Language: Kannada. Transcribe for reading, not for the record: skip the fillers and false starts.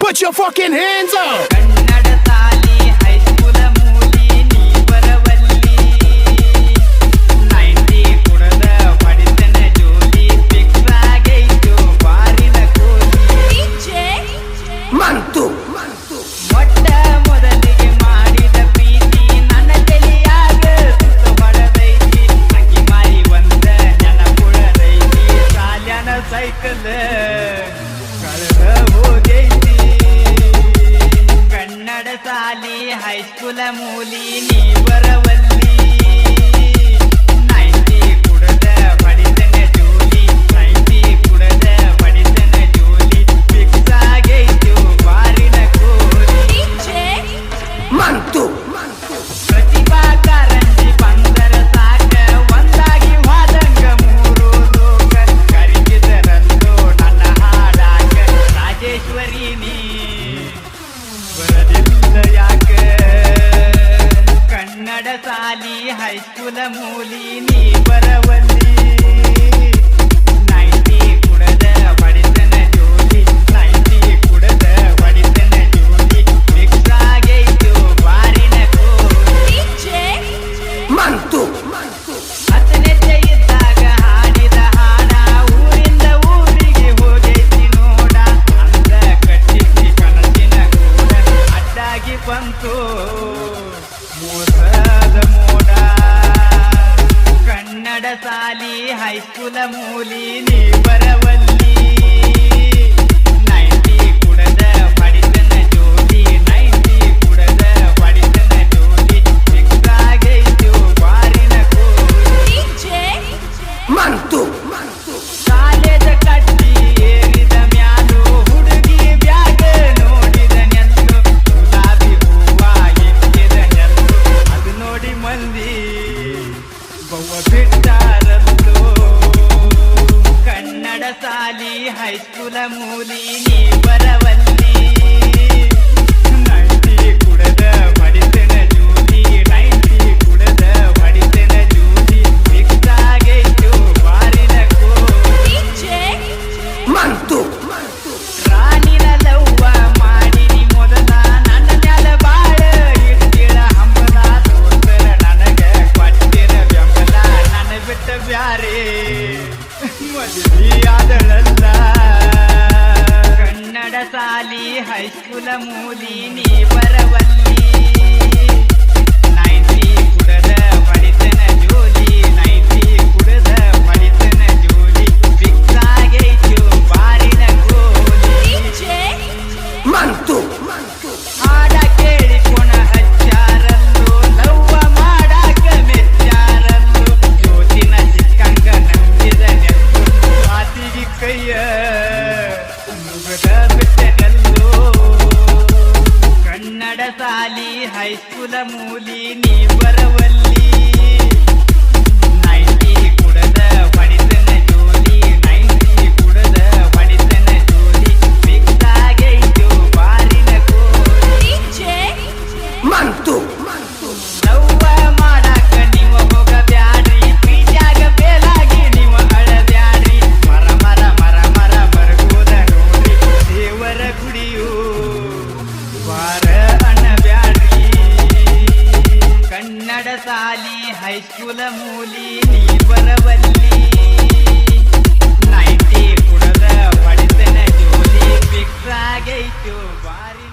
Put your fucking hands up. Kannada ಶಾಲಿ ಹೈಸ್ಕೂಲ ಮೂಲಿ ನೀ ಬರವಲ್ಲಿ 90 ಕುಡದ ಪಡಿತನ ಜೋಲಿ ಫಿಕ್ಸ್ ಆಗೈತು ಬಾರಿನ ಕೋಲಿ Mantu. ಮೊಟ್ಟ ಮೊದಲಿಗೆ ಮಾಡಿದ ಪ್ರೀತಿ ನನ್ನ ತಲೆಯಾಗ ಸುತ್ತ ಹೊಡೆದೈತಿ ಅಕ್ಕಿ ಮಾರಿ ಒಂದ ನೆನಪುಳದೈತಿ ಸಾಲ್ಯಾನ ಸೈಕಲ್ ಕಳೆದ ಹೋಗೈತಿ ಕನ್ನಡ ಶಾಲಿ ಹೈಸ್ಕೂಲ ಮೂಲಿ ನೀ ಬರವಲ್ಲಿ 90 ಕುಡದ ಪಡಿತನ ಜೋಲಿ 90 ಕುಡದ ಪಡಿತನ ಜೋಲಿ ಫಿಕ್ಸ್ ಆಗೈತು ಬಾರಿನ ಕೋಲಿ Mantu. ಪ್ರತಿಭಾ ಕಾರಂಜಿ ಬಂದರ ಸಾಕ ಒಂದಾಗಿ ವಾದಂಗ ಮೂರು ಲೋಕ ಕರಿಗಿದರಲ್ಲೋ ನನ್ನ ಹಾಡಾಕ ರಾಜೇಶ್ವರಿ ನೀ ಬರದಿಲ್ಲ ಯಾಕ ಕನ್ನಡ ಶಾಲಿ ಹೈಸ್ಕೂಲ ಮೂಲಿ ನೀ ಬರವಲ್ಲಿ 90 ಕುಡದ ಪಡಿತನ ಜೋಲಿ 90 ಕುಡದ ಪಡಿತನ ಜೋಲಿ ಫಿಕ್ಸ್ ಆಗೈತು ಬಾರಿನ ಕೋಲಿ Mantu. ಹತ್ತನೆತ್ತೆ ಇದ್ದಾಗ ಹಾಡಿದ ಹಾಡ ಊರಿಂದ ಊರಿಗೆ ಹೋಗೈತಿ ನೋಡ ಅಂದ ಕಟ್ಟಿಸಿ ಕನಸಿನ ಗೂಡ ಅಡ್ಡಾಗಿ ಬಂತು ಮೋಸದ ಮೋಡ ಕನ್ನಡ ಶಾಲಿ ಹೈಸ್ಕೂಲ ಮೂಲಿ ನೀ ಬರವಲ್ಲಿ 90 ಕುಡದ ಪಡಿತನ ಜೋಲಿ 90 ಕುಡದ ಪಡಿತನ ಜೋಲಿ ಫಿಕ್ಸ್ ಆಗೈತು ಬಾರಿನ ಕೋಲಿ Mantu. ಕಾಲೇಜ ಕಟ್ಟಿ ಏರಿದ ಮ್ಯಾಲು ಹುಡುಗಿ ಬ್ಯಾಗ ನೋಡಿದ ನೆಲ್ಲು ಗುಲಾಬಿ ಹೂವ ಎತ್ತಿದ ನೆಲ್ಲು ಅದು ನೋಡಿ ಮಂದಿ ಬವ್ವ ಬಿಟ್ಟಾರಲ್ಲೋ ಕನ್ನಡ ಶಾಲಿ ಹೈಸ್ಕೂಲ ಮೂಲಿ ನೀ ಬರವಲ್ಲಿ 90 ಕುಡದ ಪಡಿತನ ಜೋಲಿ 90 ಕುಡದ ಪಡಿತನ ಜೋಲಿ ಫಿಕ್ಸ್ ಆಗೈತು ಬಾರಿನ ಕೋಲಿ Mantu. ರಾಣಿನ ಲವ್ವ ಮಾಡಿನಿ ಮೊದಲ ನನ್ನ ಮ್ಯಾಲ ಬಾಳ ಇಟ್ಟಿರ ಹಂಬಲ ದೋಸ್ತರ ನನಗ ಕೊಟ್ಟಿರ ಬೆಂಬಲ ನನ್ನ ಬಿಟ್ಟ ಬ್ಯಾರೆ ಮದುವೆಯಾದಳಲ್ಲ ಕನ್ನಡ ಶಾಲಿ ಹೈಸ್ಕೂಲ ಮೂಲಿ ನೀ ಬರವಲ್ಲಿ 90 ಕುಡದ ಪಡಿತನ ಜೋಲಿ 90 ಕುಡದ ಪಡಿತನ ಜೋಲಿ ಫಿಕ್ಸ್ ಆಗೈತು ಬಾರಿನ ಕೋಲಿ Mantu. ಹಾಡ ಕೇಳಿಕೊಣ ಹಚ್ಚಾರಲ್ಲೋ ಲವ್ವ ಮಾಡಾಕ ಮೆಚ್ಚಾರಲ್ಲೋ ಜ್ಯೋತಿನ ಸಿಕ್ಕಂಗ ನಂಬಿದ ನೆಲ್ಲು ಮಾತಿಗೆ ಕೈಯ ಮುಗದ ಬಿಟ್ಟನೆಲ್ಲೋ ಕನ್ನಡ ಶಾಲಿ ಹೈಸ್ಕೂಲ ಮೂಲಿ ನೀ ಬರವಲ್ಲಿ 90 ಕುಡದ ಪಡಿತನ ಜೋಲಿ 90 ಕುಡದ ಪಡಿತನ ಜೋಲಿ ಫಿಕ್ಸ್ ಆಗೈತು ಬಾರಿನ ಕೋಲಿ Mantu. ಲವ್ವ ಮಾಡಾಕ ನೀವ ಹೋಗಬ್ಯಾಡ್ರಿ ಪ್ರೀತ್ಯಾಗ ಬೇಲಾಗಿ ನೀವ ಅಳಬ್ಯಾಡ್ರಿ ಮರ ಮರ ಮರ ಮರ ಮರಗೋದ ನೋಡ್ರಿ ದೇವರ ಗುಡಿಯು ವಾರ ಅನ್ನಬ್ಯಾಡ್ರಿ ಕನ್ನಡ ಶಾಲಿ ಹೈಸ್ಕೂಲ ಮೂಲಿ ನೀ ಬರವಲ್ಲಿ 90 ಕುಡದ ಪಡಿತನ ಜೋಲಿ ಫಿಕ್ಸ್ ಆಗೈತು ಬಾರಿ